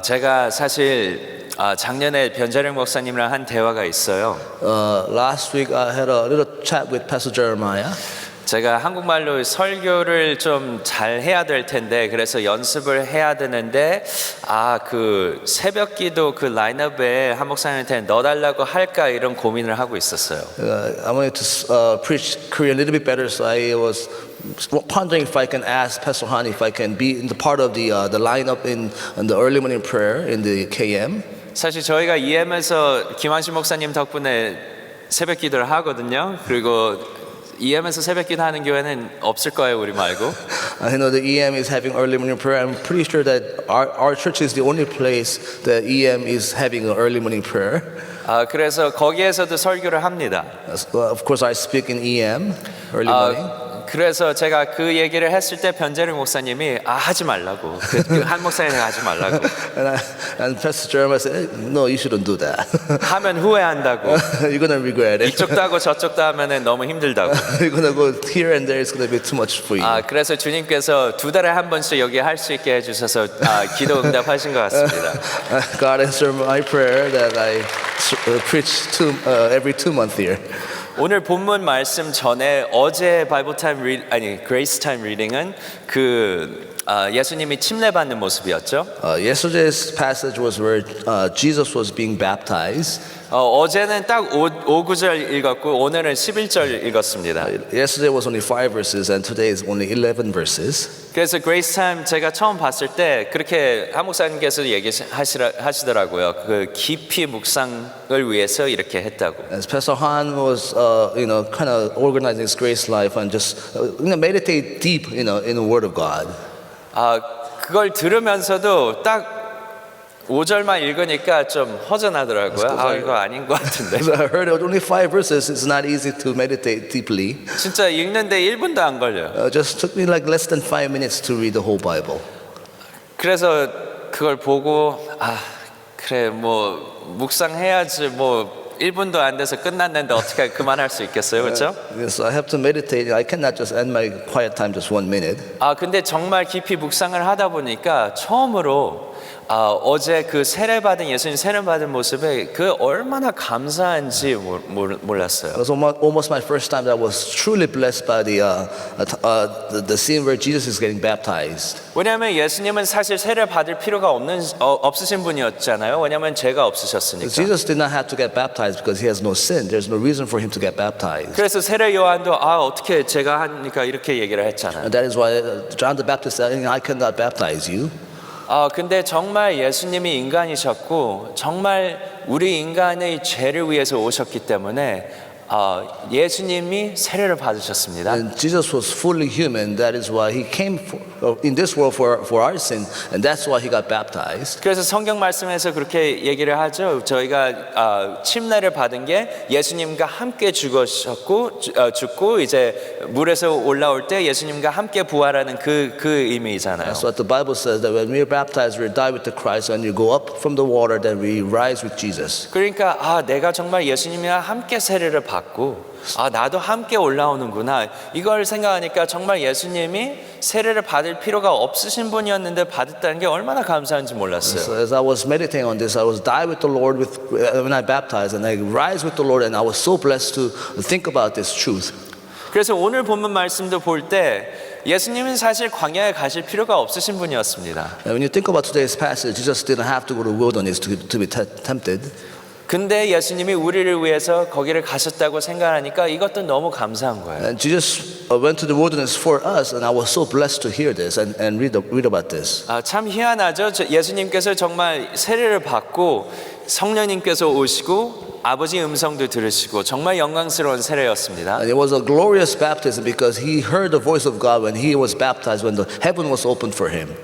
제가 사실 작년에 변자령 목사님이랑 한 대화가 있어요. Last week I had a little chat with Pastor Jeremiah. 제가 한국말로 설교를 좀 잘 해야 될 텐데 그래서 연습을 해야 되는데 그 새벽기도 그 라인업에 한 목사님한테 넣어달라고 할까 이런 고민을 하고 있었어요. I wanted to preach Korean a little bit better, so I was pondering if I can ask Pastor Han if I can be in the part of the lineup in the early morning prayer in the KM. 사실 저희가 EM에서 김환신 목사님 덕분에 새벽기도를 하거든요. 그리고 EM에서 새벽기도 하는 교회는 없을 거예요, 우리 말고. I know the EM is having early morning prayer. I'm pretty sure that our church is the only place that EM is having an early morning prayer. 그래서 거기에서도 설교를 합니다. Of course, I speak in EM early morning. 그래서 제가 그 얘기를 했을 때 변재룡 목사님이 하지 말라고 한 목사님이 하지 말라고 and Pastor Jeremiah said, no, you shouldn't do that. 하면 후회한다고 You're gonna regret it. 이쪽도 하고 저쪽도 하면은 너무 힘들다고. You're gonna go here and there. It's gonna be too much for you. 그래서 주님께서 2달에 한 번씩 여기 할 수 있게 해주셔서 기도 응답하신 것 같습니다. God answered my prayer that I preach every 2 months here. 오늘 본문 말씀 전에 어제 바이블 타임 그레이스 타임 리딩은 예수님이 침례 받는 모습이었죠. Yesterday's passage was where Jesus was being baptized. 어제는 딱 5구절 읽었고 오늘은 11절 읽었습니다. Yesterday was only 5 verses and today is only 11 verses. 그래서 그레이스 타임 제가 처음 봤을 때 그렇게 한 목사님께서 얘기하시더라고요. 그 깊이 묵상을 위해서 이렇게 했다고. As Pastor Han was, kind of organizing his grace life and just meditate deep, in the Word of God. 그걸 들으면서도 딱 5절만 읽으니까 좀 허전하더라고요. 이거 아닌 것 같은데. So I heard only 5 verses. It's not easy to meditate deeply. 진짜 읽는데 1분도 안 걸려요. Just took me like less than 5 minutes to read the whole Bible. 그래서 그걸 보고 그래 묵상해야지 1분도 안 돼서 끝났는데 어떻게 그만할 수 있겠어요, 그렇죠? Yes, I have to meditate. I cannot just end my quiet time just 1 minute. 근데 정말 깊이 묵상을 하다 보니까 처음으로 어제 그 세례받은 예수님 세례받은 모습에 그 얼마나 감사한지 몰랐어요. It was almost my first time that I was truly blessed by the scene where Jesus is getting baptized. 왜냐하면 예수님은 사실 세례 받을 필요가 없으신 분이었잖아요. 왜냐하면 죄가 없으셨으니까. Jesus did not have to get baptized because he has no sin. There's no reason for him to get baptized. 그래서 세례 요한도 어떻게 제가 하니까 이렇게 얘기를 했잖아요. And that is why John the Baptist said, I cannot baptize you. 근데 정말 예수님이 인간이셨고 정말 우리 인간의 죄를 위해서 오셨기 때문에 예수님이 세례를 받으셨습니다. And Jesus was fully human. That is why he came in this world for our sin, and that's why he got baptized. 그래서 성경 말씀에서 그렇게 얘기를 하죠. 저희가 침례를 받은 게 예수님과 함께 죽고 이제 물에서 올라올 때 예수님과 함께 부활하는 그 의미잖아요. That's what the Bible says, that when we are baptized, we die with the Christ. When you go up from the water, then we rise with Jesus. 그러니까 내가 정말 예수님이랑 함께 세례를 받고 나도 함께 올라오는구나 이걸 생각하니까 정말 예수님이 세례를 받을 필요가 없으신 분이었는데 받았다는 게 얼마나 감사한지 몰랐어요. So as I was meditating on this, I was die with the Lord when I baptized, and I rise with the Lord, and I was so blessed to think about this truth. 그래서 오늘 본문 말씀도 볼 때 예수님은 사실 광야에 가실 필요가 없으신 분이었습니다. And when you think about today's passage, Jesus didn't have to go to the wilderness to be tempted. 근데 예수님이 우리를 위해서 거기를 가셨다고 생각하니까 이것도 너무 감사한 거예요. And Jesus went to the wilderness for us, and I was so blessed to hear this and read about this. 참 희한하죠. 예수님께서 정말 세례를 받고 성령님께서 오시고 아버지 음성도 들으시고 정말 영광스러운 세례였습니다. And it was a glorious baptism because he heard the voice of God when he was baptized, when the heaven was opened for him.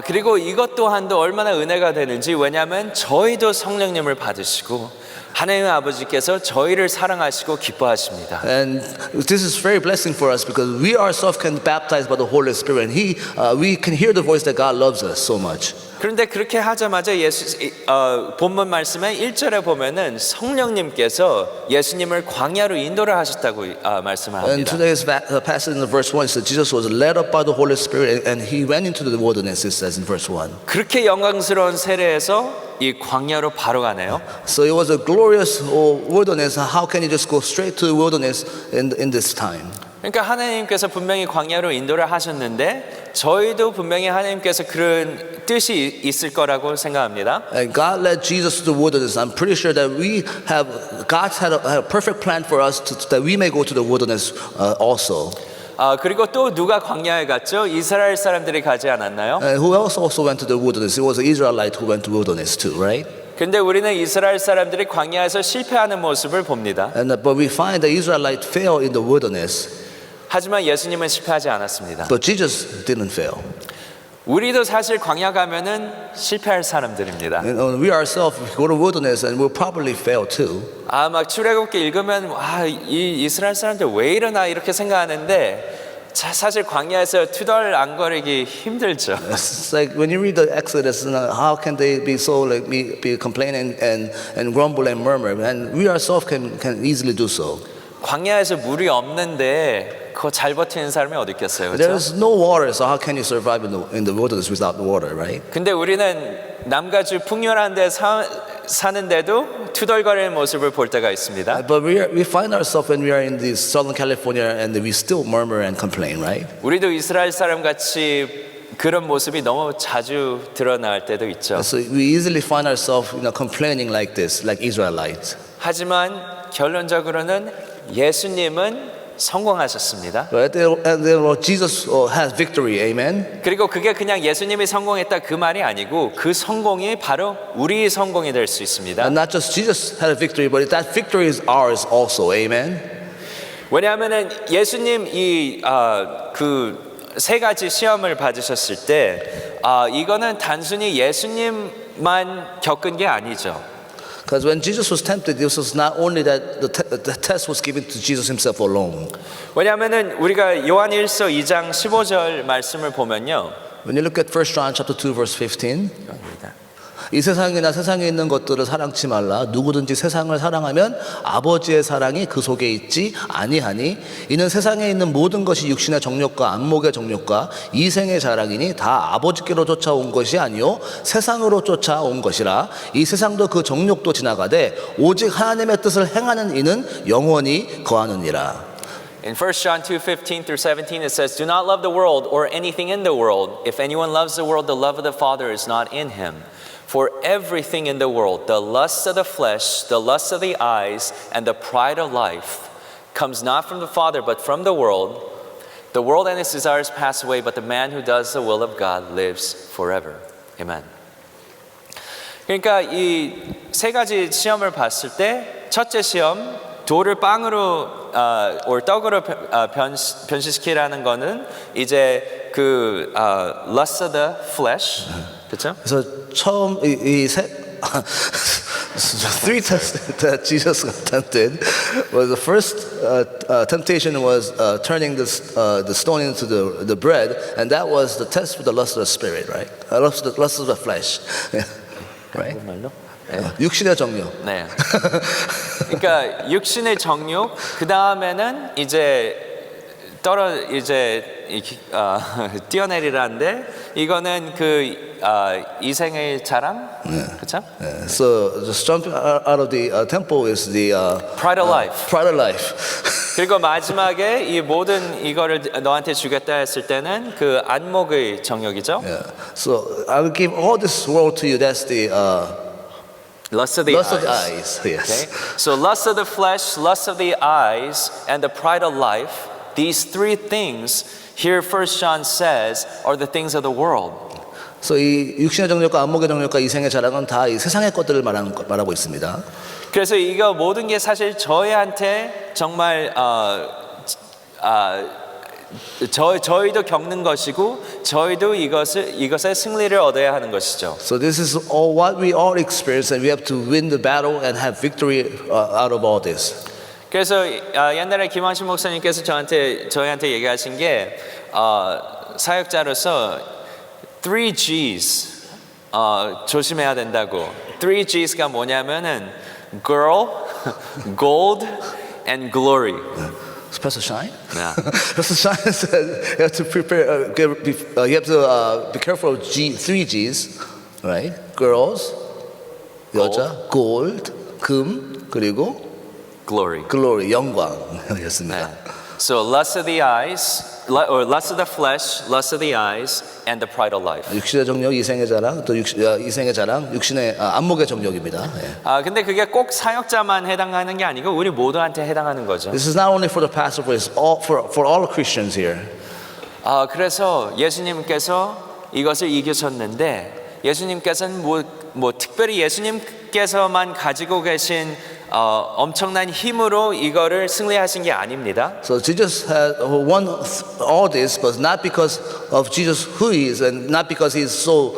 그리고 이것 또한도 얼마나 은혜가 되는지 왜냐하면 저희도 성령님을 받으시고 하나님의 아버지께서 저희를 사랑하시고 기뻐하십니다. And this is very blessing for us because we ourselves can be baptized by the Holy Spirit, and we can hear the voice that God loves us so much. 그런데 그렇게 하자마자 본문 말씀의 1절에 보면은 성령님께서 예수님을 광야로 인도를 하셨다고 말씀을 And 합니다. today's passage in the verse 1 says Jesus was led up by the Holy Spirit and he went into the wilderness, it says in verse 1. 그렇게 영광스러운 세례에서 이 광야로 바로 가네요. So it was a glorious wilderness. How can you just go straight to the wilderness in this time? 그러니까 하나님께서 분명히 광야로 인도를 하셨는데 저희도 분명히 하나님께서 그런 뜻이 있을 거라고 생각합니다. And God led Jesus to the wilderness. I'm pretty sure that God's had a perfect plan for us that we may go to the wilderness also. 그리고 또 누가 광야에 갔죠? 이스라엘 사람들이 가지 않았나요? And who else also went to the wilderness? It was an Israelite who went to wilderness too, right? 근데 우리는 이스라엘 사람들이 광야에서 실패하는 모습을 봅니다. But we find the Israelite fail in the wilderness. 하지만 예수님은 실패하지 않았습니다. But Jesus didn't fail. 우리도 사실 광야 가면은 실패할 사람들입니다. And we ourselves go to wilderness and we'll probably fail too. 막 출애굽기 읽으면 이 이스라엘 사람들 왜 이러나 이렇게 생각하는데 사실 광야에서 투덜안거리기 힘들죠. It's like when you read the Exodus, how can they be so like be complaining and grumble and murmur? And we ourselves can easily do so. 광야에서 물이 없는데 그거 잘 버티는 사람이 어디 있겠어요, There 그렇죠? is no water, so how can you survive in the wilderness without water, right? 근데 우리는 남가주 풍요한 데 사는데도 투덜거리는 모습을 볼 때가 있습니다. But we find ourselves when we are in this Southern California and we still murmur and complain, right? 우리도 이스라엘 사람 같이 그런 모습이 너무 자주 드러날 때도 있죠. So we easily find ourselves, complaining like this, like Israelites. 하지만 결론적으로는 예수님은 성공하셨습니다. But Jesus has victory, amen. 그리고 그게 그냥 예수님이 성공했다 그 말이 아니고 그 성공이 바로 우리의 성공이 될 수 있습니다. And not just Jesus had a victory, but that victory is ours also, amen. 왜냐하면은 예수님 그 세 가지 시험을 받으셨을 때 이거는 단순히 예수님만 겪은 게 아니죠. Because when Jesus was tempted, this was not only that the test was given to Jesus himself alone. 왜냐하면은 우리가 요한일서 2장 15절 말씀을 보면요. When you look at 1 John chapter 2 verse 15, 이 세상이나 세상에 있는 것들을 사랑치 말라. 누구든지 세상을 사랑하면 아버지의 사랑이 그 속에 있지 아니하니 이는 세상에 있는 모든 것이 육신의 정욕과 안목의 정욕과 이생의 자랑이니 다 아버지께로 쫓아온 것이 아니요 세상으로 쫓아온 것이라. 이 세상도 그 정욕도 지나가되 오직 하나님의 뜻을 행하는 이는 영원히 거하느니라. In 1 John 2:15 through 17 it says, "Do not love the world or anything in the world. If anyone loves the world, the love of the Father is not in him. For everything in the world, the lust of the flesh, the lust of the eyes, and the pride of life, comes not from the Father, but from the world. The world and its desires pass away, but the man who does the will of God lives forever." Amen. 그러니까 이 세 가지 시험을 봤을 때 첫째 시험, 돌을 빵으로 떡으로 변시시키라는 거는 이제 그 lust of the flesh, 그렇죠? 그래서 처음 three tests that Jesus got tempted was the first temptation was turning the stone into the bread, and that was the test for the lust of the spirit, right? Lust of the flesh, right? 말로? 육신의 정욕. 네. 그러니까 육신의 정욕, 그 다음에는 뛰어내리라는데 이거는 이생의 자랑, 그렇죠? So just jumping out of the temple is the Pride of life. Pride of life. 그리고 마지막에 이 모든 이거를 너한테 주겠다 했을 때는 그 안목의 정욕이죠. Yeah. So I will give all this world to you. That's the Lust of the lust of the eyes. eyes. Yes. Okay? So lust of the flesh, lust of the eyes, and the pride of life, these three things here 1 John says are the things of the world. So 이 육신의 정욕과 안목의 정욕과 이생의 자랑은 다 이 세상의 것들을 말하고 있습니다. 그래서 이거 모든 게 사실 저희한테 정말 저희도 겪는 것이고 저희도 이것의 승리를 얻어야 하는 것이죠. So this is all what we all experience, and we have to win the battle and have victory out of all this. 그래서 옛날에 김환신 목사님께서 저희한테 얘기하신 게 사역자로서 3 G's 조심해야 된다고. 3Gs가 뭐냐면은 girl, gold, and glory. Pastor Shine? Yeah. Pastor Shine said you have to prepare, you have to be careful of three G's, right? Girls, 여자, gold, 금, 그리고 Glory. glory, 영광이었습니다. So lust of the eyes, or lust of the flesh, lust of the eyes, and the pride of life. 육신의 정욕, 이생의 자랑, 또 이생의 자랑, 육신의 안목의 정욕입니다. 예. 근데 그게 꼭 사역자만 해당하는 게 아니고 우리 모두한테 해당하는 거죠. This is not only for the pastor, but it's all for all Christians here. 그래서 예수님께서 이것을 이기셨는데 예수님께서는 뭐 특별히 예수님께서만 가지고 계신 엄청난 힘으로 이거를 승리하신 게 아닙니다. So Jesus has won all this, but not because of Jesus who he is, and not because he is so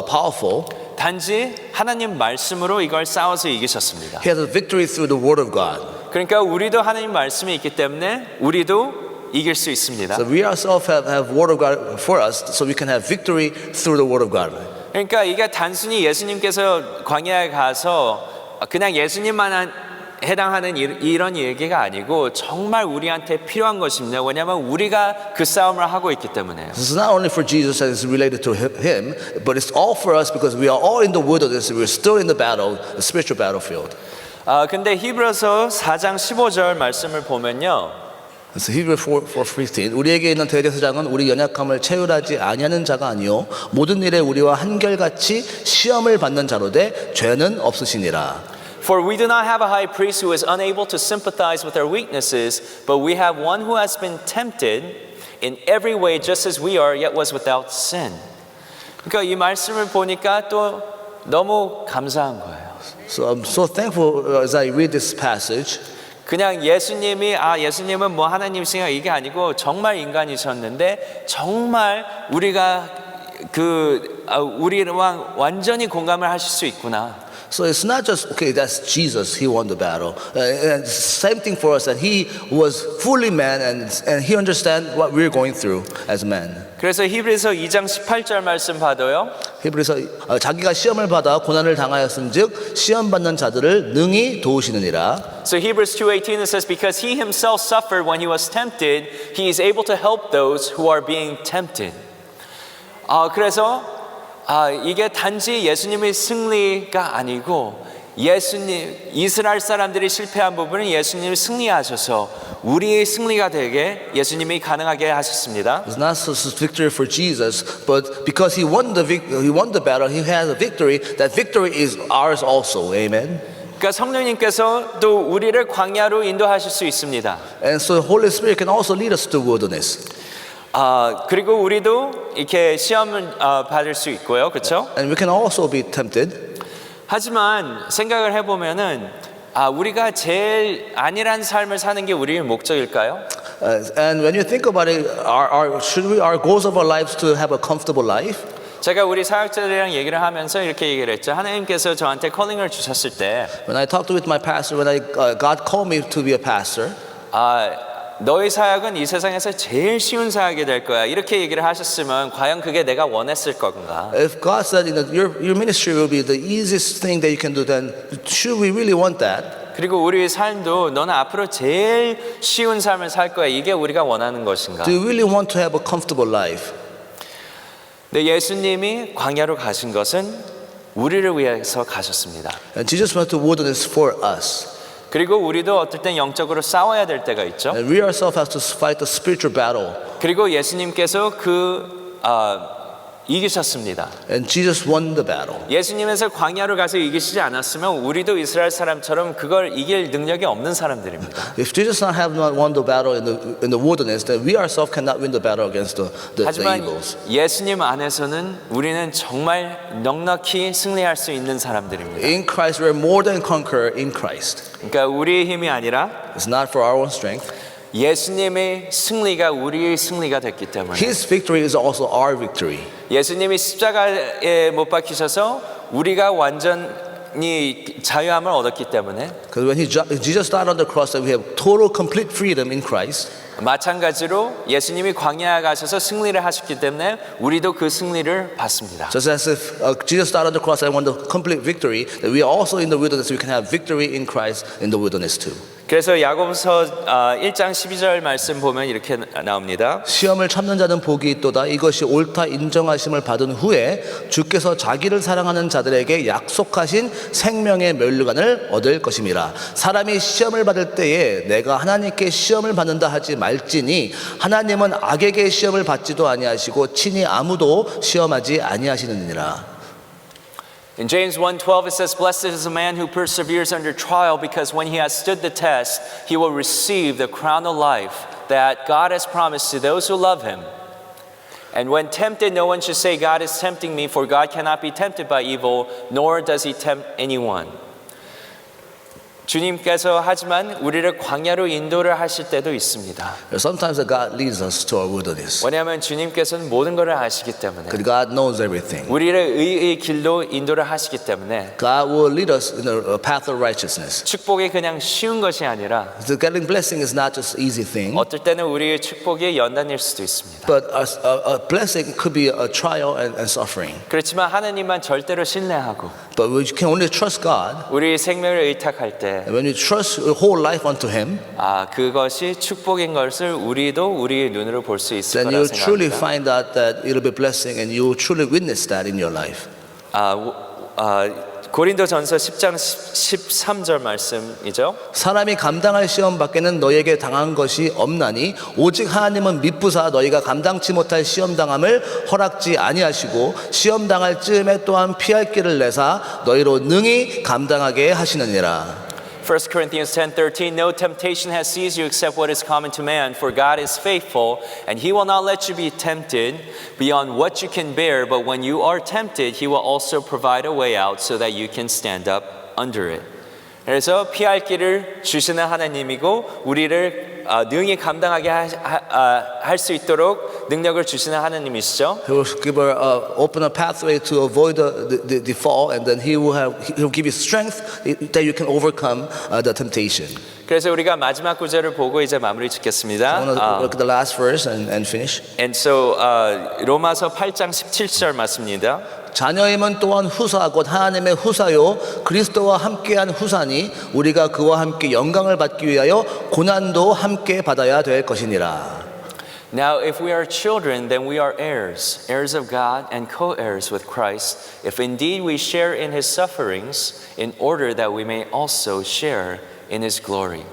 powerful. 단지 하나님 말씀으로 이걸 싸워서 이기셨습니다. He has a victory through the Word of God. 그러니까 우리도 하나님 말씀이 있기 때문에 우리도 이길 수 있습니다. So we ourselves have Word of God for us, so we can have victory through the Word of God. 그러니까 이게 단순히 예수님께서 광야에 가서 그냥 예수님만 해당하는 이런 얘기가 아니고 정말 우리한테 필요한 것입니다. 왜냐하면 우리가 그 싸움을 하고 있기 때문에요. This is not only for Jesus and it's related to him, but it's all for us because we are all in the wilderness. We're still in the battle, the spiritual battlefield. 근데 히브리서 4장 15절 말씀을 보면요. 그래서 Hebrew 4:15 우리에게 있는 대제사장은 우리 연약함을 체휼하지 아니하는 자가 아니요 모든 일에 우리와 한결같이 시험을 받는 자로되 죄는 없으시니라. For we do not have a high priest who is unable to sympathize with our weaknesses, but we have one who has been tempted in every way just as we are, yet was without sin. 그러니까 이 말씀을 보니까 또 너무 감사한 거예요. So I'm so thankful as I read this passage. 그냥 예수님은 뭐 하나님이시냐 이게 아니고 정말 인간이셨는데 정말 우리가 우리랑 완전히 공감을 하실 수 있구나. So it's not just okay. That's Jesus. He won the battle. And same thing for us that he was fully man and he understands what we're going through as men. 그래서 히브리서 2장 18절 말씀 봐도요. 히브리서 자기가 시험을 받아 고난을 당하였음즉 시험 받는 자들을 능히 도우시느니라. So Hebrews 2:18 it says because he himself suffered when he was tempted, he is able to help those who are being tempted. 그래서 이게 단지 예수님의 승리가 아니고 이스라엘 사람들이 실패한 부분은 예수님이 승리하셔서 우리의 승리가 되게 예수님이 가능하게 하셨습니다. It's not just victory for Jesus, but because he won the battle, he has a victory. That victory is ours also. Amen. 그러니까 성령님께서 또 우리를 광야로 인도하실 수 있습니다. And so the Holy Spirit can also lead us to wilderness. 그리고 우리도 이렇게 시험을 받을 수 있고요, 그렇죠? And we can also be tempted. 하지만 생각을 해보면은 우리가 제일 안일한 삶을 사는 게 우리의 목적일까요? And when you think about it, our goals of our lives to have a comfortable life? 제가 우리 사역자들이랑 얘기를 하면서 이렇게 얘기를 했죠. 하나님께서 저한테 컬링을 주셨을 때, When I talked with my pastor, when God called me to be a pastor, 너의 사역은 이 세상에서 제일 쉬운 사역이 될 거야. 이렇게 얘기를 하셨으면 과연 그게 내가 원했을 건가? if God said your ministry will be the easiest thing that you can do, then should we really want that? 그리고 우리의 삶도 너는 앞으로 제일 쉬운 삶을 살 거야. 이게 우리가 원하는 것인가? Do you really want to have a comfortable life? 네, 예수님이 광야로 가신 것은 우리를 위해서 가셨습니다. And Jesus went to wilderness for us. 그리고 우리도 어떨 땐 영적으로 싸워야 될 때가 있죠. And we ourselves have to fight the spiritual battle. 그리고 예수님께서 이기셨습니다. And Jesus won the battle. 예수님에서 광야로 가서 이기시지 않았으면 우리도 이스라엘 사람처럼 그걸 이길 능력이 없는 사람들입니다. If Jesus not have not won the battle in the wilderness, then we ourselves cannot win the battle against the 하지만 evils. 예수님 안에서는 우리는 정말 넉넉히 승리할 수 있는 사람들입니다. In Christ, we are more than conqueror in Christ. 그러니까 우리의 힘이 아니라 It's not for our own strength. 예수님의 승리가 우리의 승리가 됐기 때문에 His victory is also our victory. 예수님이 십자가에 못 박히셔서 우리가 완전 완전히 자유함을 얻었기 때문에 Because when Jesus died on the cross, we have total, complete freedom in Christ. 마찬가지로 예수님이 광야에 가셔서 승리를 하셨기 때문에 우리도 그 승리를 받습니다. Just as if Jesus died on the cross and won the complete victory, that we are also in the wilderness, we can have victory in Christ in the wilderness too. 그래서 야고보서 1장 12절 말씀 보면 이렇게 나옵니다. 시험을 참는 자는 복이 있도다. 이것이 옳다 인정하심을 받은 후에 주께서 자기를 사랑하는 자들에게 약속하신 생명의 면류관을 얻을 것임이라. 사람이 시험을 받을 때에 내가 하나님께 시험을 받는다 하지 말지니 하나님은 악에게 시험을 받지도 아니하시고 친히 아무도 시험하지 아니하시느니라. In James 1:12 it says, "Blessed is the man who perseveres under trial, because when he has stood the test, he will receive the crown of life that God has promised to those who love him. And when tempted, no one should say, God is tempting me, for God cannot be tempted by evil, nor does he tempt anyone." 주님께서 하지만 우리를 광야로 인도를 하실 때도 있습니다. Sometimes God leads us to our wilderness. 왜냐하면 주님께서는 모든 것을 아시기 때문에, Because God knows everything. 우리를 의의 길로 인도를 하시기 때문에 God will lead us in a path of righteousness. 축복이 그냥 쉬운 것이 아니라 The getting blessing is not just an easy thing, 어떨 때는 우리의 축복이 연단일 수도 있습니다. but a blessing could be a trial and suffering. 그렇지만 하나님만 절대로 신뢰하고 But we can only trust God. 우리의 생명을 의탁할 때 And when you trust your whole life unto Him, 그것이 축복인 것을 우리도 우리의 눈으로 볼 수 있을 then 거라 you'll truly 생각합니다. find out that it'll be blessing and you'll truly witness that in your life. 고린도전서 10장 13절 말씀이죠. 사람이 감당할 시험 밖에는 너에게 당한 것이 없나니 오직 하나님은 미쁘사 너희가 감당치 못할 시험 당함을 허락지 아니하시고 시험 당할 즈음에 또한 피할 길을 내사 너희로 능히 감당하게 하시느니라. 1 Corinthians 10:13 No temptation has seized you except what is common to man, for God is faithful, and he will not let you be tempted beyond what you can bear, but when you are tempted, he will also provide a way out so that you can stand up under it. 그래서 피할 길을 주시는 하나님이고 우리를 능히 감당하게 할 수 있도록 능력을 주시는 하나님이시죠. He will give open a pathway to avoid the fall, and then He will give you strength that you can overcome the temptation. 그래서 우리가 마지막 구절을 보고 이제 마무리 I 짓겠습니다. want to look at the last verse and finish. And so 로마서 8장 17절 말씀입니다. 자녀임은 또한 후사 곧 하나님의 후사요 그리스도와 함께한 후사니 우리가 그와 함께 영광을 받기 위하여 고난도 함께 받아야 될 것이니라. Now if we are children, then we are heirs, heirs of God and co-heirs with Christ, if indeed we share in his sufferings, in order that we may also share in his glory.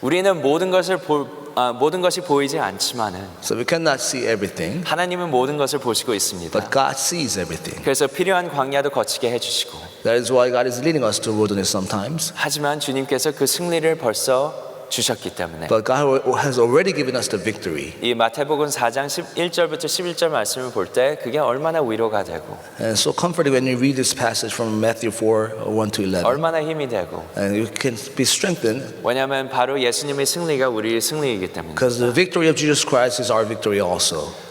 우리는 모든 것이 보이지 않지만은 So we cannot see everything, 하나님은 모든 것을 보시고 있습니다. but God sees everything. 그래서 필요한 광야도 거치게 해주시고, That is why God is leading us to wilderness sometimes. 하지만 주님께서 그 승리를 벌써 주셨기 때문에 But God has already given us the victory. 이 마태복음 4장 11절부터 11절 말씀을 볼 때 그게 얼마나 위로가 되고 And so comforting when you read this passage from Matthew 4, 1 to 11. 얼마나 힘이 되고, And you can be strengthened 왜냐하면 바로 예수님의 승리가 우리의 승리이기 때문에 because the victory of Jesus Christ is our victory also.